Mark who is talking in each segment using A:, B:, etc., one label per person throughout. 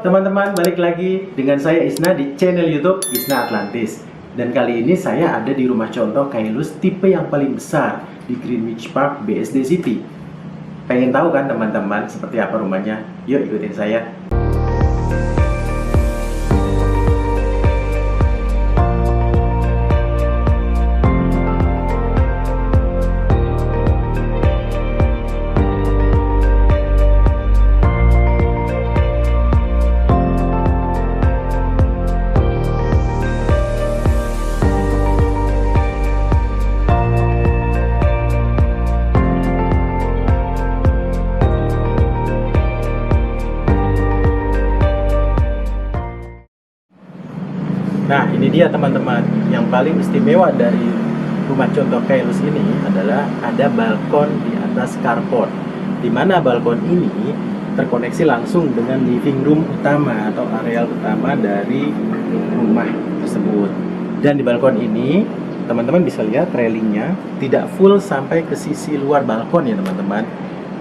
A: teman-teman, balik lagi dengan saya Isna di channel YouTube Isna Atlantis. Dan kali ini saya ada di rumah contoh Kailus tipe yang paling besar di Greenwich Park, BSD City. Pengen tahu kan teman-teman seperti apa rumahnya? Yuk ikutin saya. Nah, ini dia teman-teman, yang paling istimewa dari rumah contoh Kailus ini adalah ada balkon di atas carport, di mana balkon ini terkoneksi langsung dengan living room utama atau areal utama dari rumah tersebut. Dan di balkon ini teman-teman bisa lihat railingnya tidak full sampai ke sisi luar balkon ya teman-teman.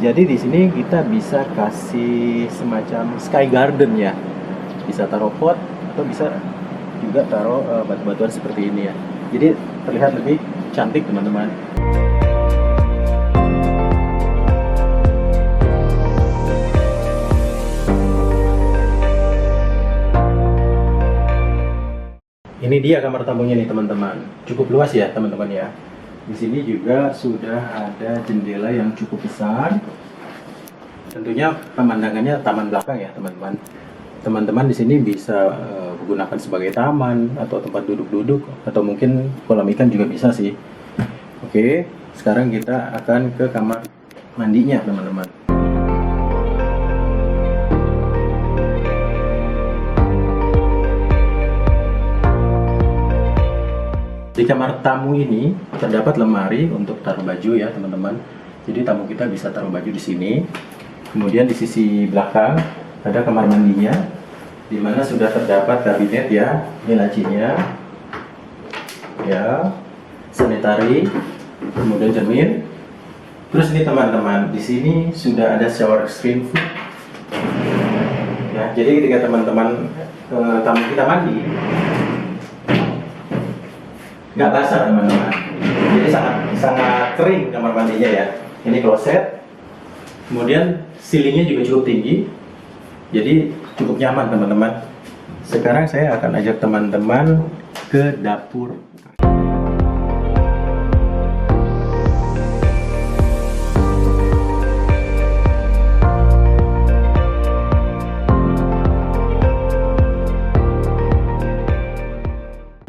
A: Jadi di sini kita bisa kasih semacam sky garden ya, bisa taruh pot atau bisa juga taruh batu-batuan seperti ini ya. Jadi terlihat lebih cantik teman-teman. Ini dia kamar tamunya nih teman-teman. Cukup luas ya teman-teman ya. Di sini juga sudah ada jendela yang cukup besar. Tentunya pemandangannya taman belakang ya teman-teman. Teman-teman di sini bisa gunakan sebagai taman atau tempat duduk-duduk atau mungkin kolam ikan juga bisa sih. Oke, sekarang kita akan ke kamar mandinya teman-teman. Di kamar tamu ini terdapat lemari untuk taruh baju ya teman-teman. Jadi tamu kita bisa taruh baju di sini. Kemudian di sisi belakang ada kamar mandinya, di mana sudah terdapat kabinet ya, ini lacinya, ya, sanitary, kemudian cermin. Terus ini teman-teman, di sini sudah ada shower screen. Ya, jadi ketika teman-teman tamu kita mandi, nggak basah teman-teman. Jadi sangat kering kamar mandinya ya. Ini kloset, kemudian ceilingnya juga cukup tinggi. Jadi cukup nyaman teman-teman. Sekarang saya akan ajak teman-teman ke dapur.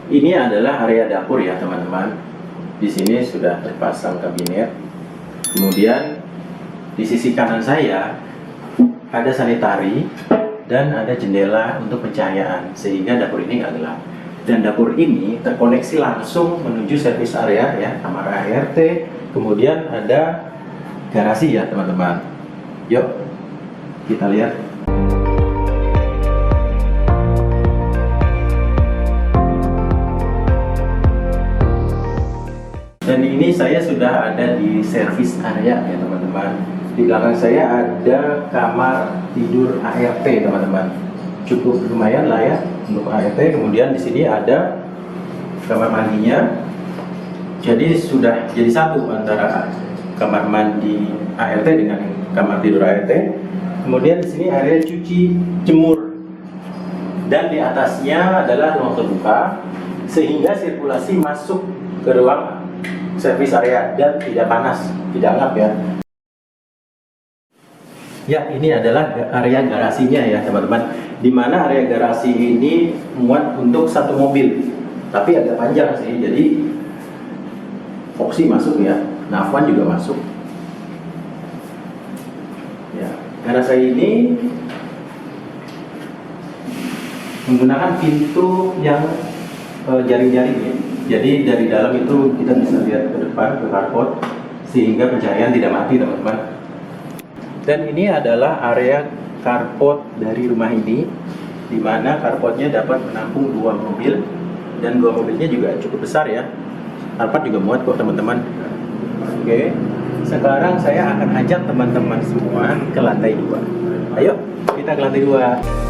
A: Ini adalah area dapur ya teman-teman. Di sini sudah terpasang kabinet. Kemudian di sisi kanan saya ada sanitary dan ada jendela untuk pencahayaan sehingga dapur ini nggak gelap. Dan dapur ini terkoneksi langsung menuju service area ya, kamar ART. Kemudian ada garasi ya teman-teman. Yuk kita lihat. Dan ini saya sudah ada di service area ya teman-teman. Di belakang saya ada kamar tidur ART teman-teman. Cukup lumayan lah ya untuk ART. Kemudian di sini ada kamar mandinya. Jadi sudah jadi satu antara kamar mandi ART dengan kamar tidur ART. Kemudian di sini area cuci jemur. Dan di atasnya adalah ruang terbuka sehingga sirkulasi masuk ke ruang service area dan tidak panas, tidak ngap ya. Ya, ini adalah area garasinya ya teman-teman. Di mana area garasi ini muat untuk satu mobil, tapi agak panjang sih. Jadi Foxy masuk ya, Navan juga masuk. Ya, garasi ini menggunakan pintu yang jaring-jaring ya. Jadi dari dalam itu kita bisa lihat ke depan ke carport sehingga pencahayaan tidak mati teman-teman. Dan ini adalah area carport dari rumah ini, di mana carportnya dapat menampung 2 mobil dan 2 mobilnya juga cukup besar ya. Carport juga muat kok teman-teman. Oke, sekarang saya akan ajak teman-teman semua ke lantai 2. Ayo kita ke lantai 2.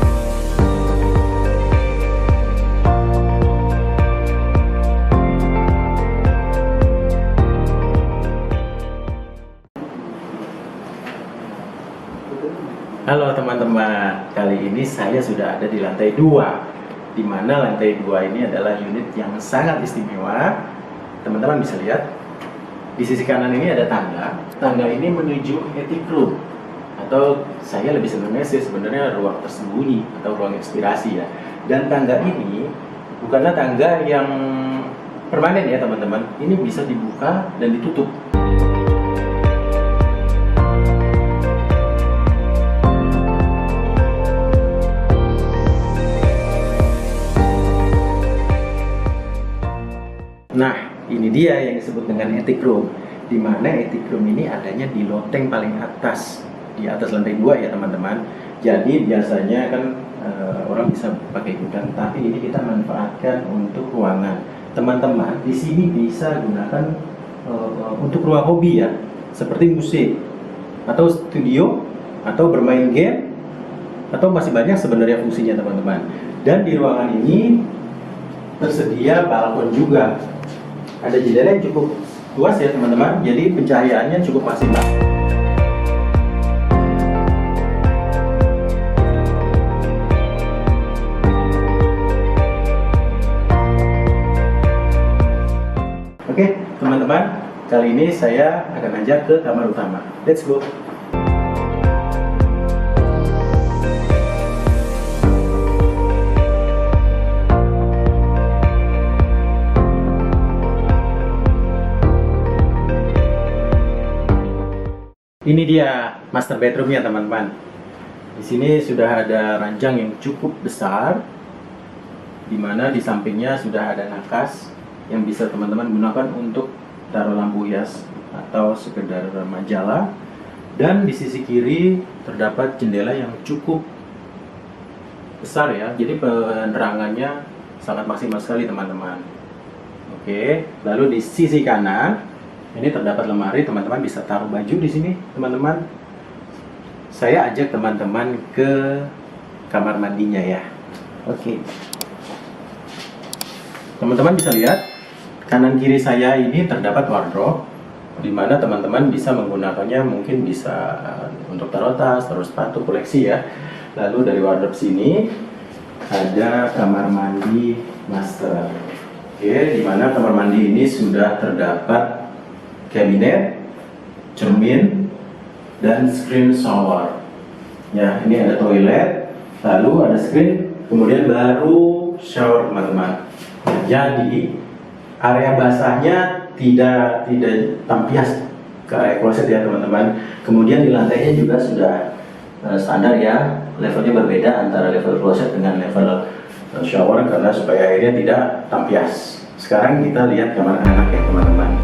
A: Halo teman-teman, kali ini saya sudah ada di lantai 2, di mana lantai 2 ini adalah unit yang sangat istimewa. Teman-teman bisa lihat, di sisi kanan ini ada tangga. Tangga ini menuju attic room, atau saya lebih senangnya sih sebenarnya ruang tersembunyi atau ruang inspirasi ya. Dan tangga ini bukanlah tangga yang permanen ya teman-teman, ini bisa dibuka dan ditutup. Nah, ini dia yang disebut dengan attic room, di mana attic room ini adanya di loteng paling atas, di atas lantai 2 ya teman-teman. Jadi biasanya kan orang bisa pakai gudang, tapi ini kita manfaatkan untuk ruangan. Teman-teman di sini bisa gunakan untuk ruang hobi ya, seperti musik, atau studio, atau bermain game, atau masih banyak sebenarnya fungsinya teman-teman. Dan di ruangan ini tersedia balkon juga. Ada jendela yang cukup luas ya teman-teman, jadi pencahayaannya cukup maksimal. Oke teman-teman, kali ini saya akan ajak ke kamar utama. Let's go! Ini dia master bedroomnya teman-teman. Di sini sudah ada ranjang yang cukup besar, di mana di sampingnya sudah ada nakas yang bisa teman-teman gunakan untuk taruh lampu hias atau sekedar majalah. Dan di sisi kiri terdapat jendela yang cukup besar ya, jadi penerangannya sangat maksimal sekali teman-teman. Oke, lalu di sisi kanan ini terdapat lemari, teman-teman bisa taruh baju di sini, teman-teman. Saya ajak teman-teman ke kamar mandinya ya. Oke. Teman-teman bisa lihat, kanan kiri saya ini terdapat wardrobe, di mana teman-teman bisa menggunakannya, mungkin bisa untuk taruh tas, taruh sepatu, koleksi ya. Lalu dari wardrobe sini ada kamar mandi master. Oke, di mana kamar mandi ini sudah terdapat kabinet, cermin, dan screen shower. Ya, ini ada toilet, lalu ada screen, kemudian baru shower teman-teman. Jadi area basahnya tidak tampias ke area kloset ya teman-teman. Kemudian di lantainya juga sudah standar ya, levelnya berbeda antara level kloset dengan level shower karena supaya airnya tidak tampias. Sekarang kita lihat kamar anak ya teman-teman.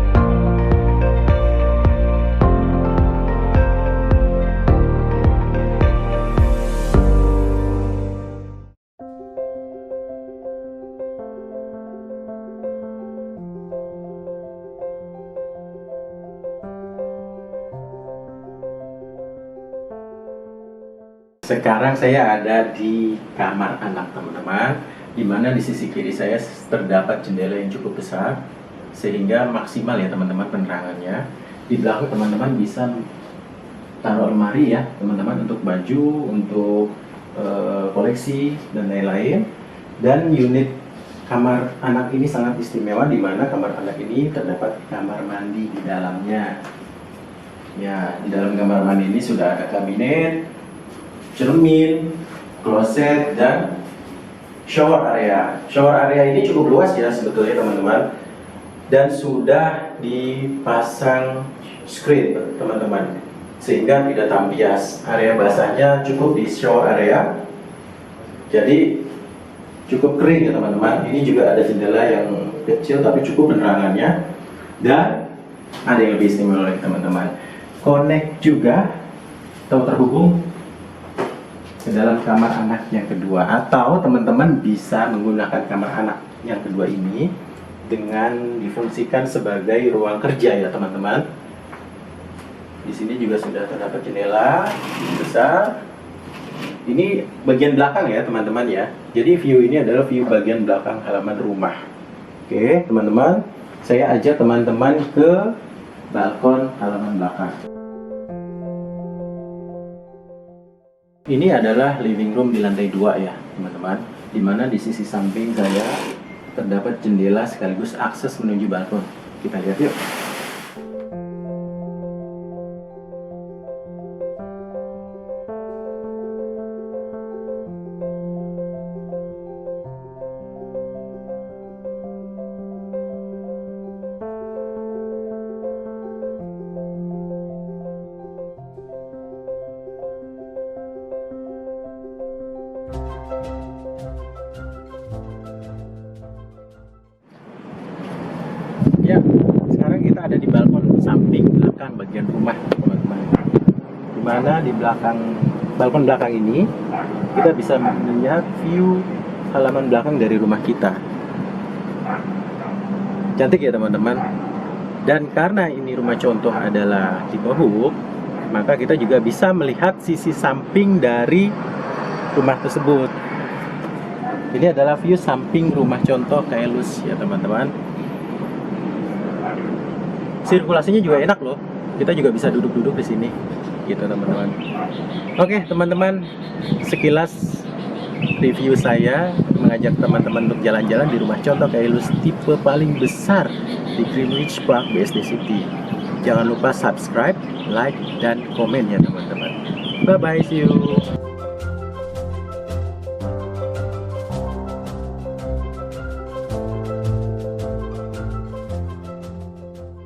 A: Sekarang saya ada di kamar anak teman-teman, di mana di sisi kiri saya terdapat jendela yang cukup besar sehingga maksimal ya teman-teman penerangannya. Di belakang teman-teman bisa taruh lemari ya teman-teman, untuk baju, untuk koleksi dan lain-lain. Dan unit kamar anak ini sangat istimewa, di mana kamar anak ini terdapat kamar mandi di dalamnya. Ya, di dalam kamar mandi ini sudah ada kabinet, cermin, kloset, dan shower area. Shower area ini cukup luas ya sebetulnya teman-teman, dan sudah dipasang screen teman-teman, sehingga tidak tampias. Area basahnya cukup di shower area, jadi cukup kering ya teman-teman. Ini juga ada jendela yang kecil tapi cukup penerangannya, dan ada yang lebih istimewa lagi teman-teman, connect juga atau terhubung ke dalam kamar anak yang kedua, atau teman-teman bisa menggunakan kamar anak yang kedua ini dengan difungsikan sebagai ruang kerja ya teman-teman. Di sini juga sudah terdapat jendela besar. Ini bagian belakang ya teman-teman ya. Jadi view ini adalah view bagian belakang halaman rumah. Oke teman-teman, saya ajak teman-teman ke balkon halaman belakang. Ini adalah living room di lantai 2 ya teman-teman, dimana di sisi samping saya terdapat jendela sekaligus akses menuju balkon. Kita lihat yuk. Ya, sekarang kita ada di balkon samping belakang bagian rumah teman-teman. Dimana di belakang balkon belakang ini kita bisa melihat view halaman belakang dari rumah kita. Cantik ya teman-teman. Dan karena ini rumah contoh adalah tipe hub, maka kita juga bisa melihat sisi samping dari rumah tersebut. Ini adalah view samping rumah contoh Kaelus ya teman-teman. Sirkulasinya juga enak loh. Kita juga bisa duduk-duduk di sini, gitu teman-teman. Oke teman-teman, sekilas review saya mengajak teman-teman untuk jalan-jalan di rumah contoh Kaelus tipe paling besar di Greenwich Park BSD City. Jangan lupa subscribe, like, dan komen ya teman-teman. Bye bye, see you.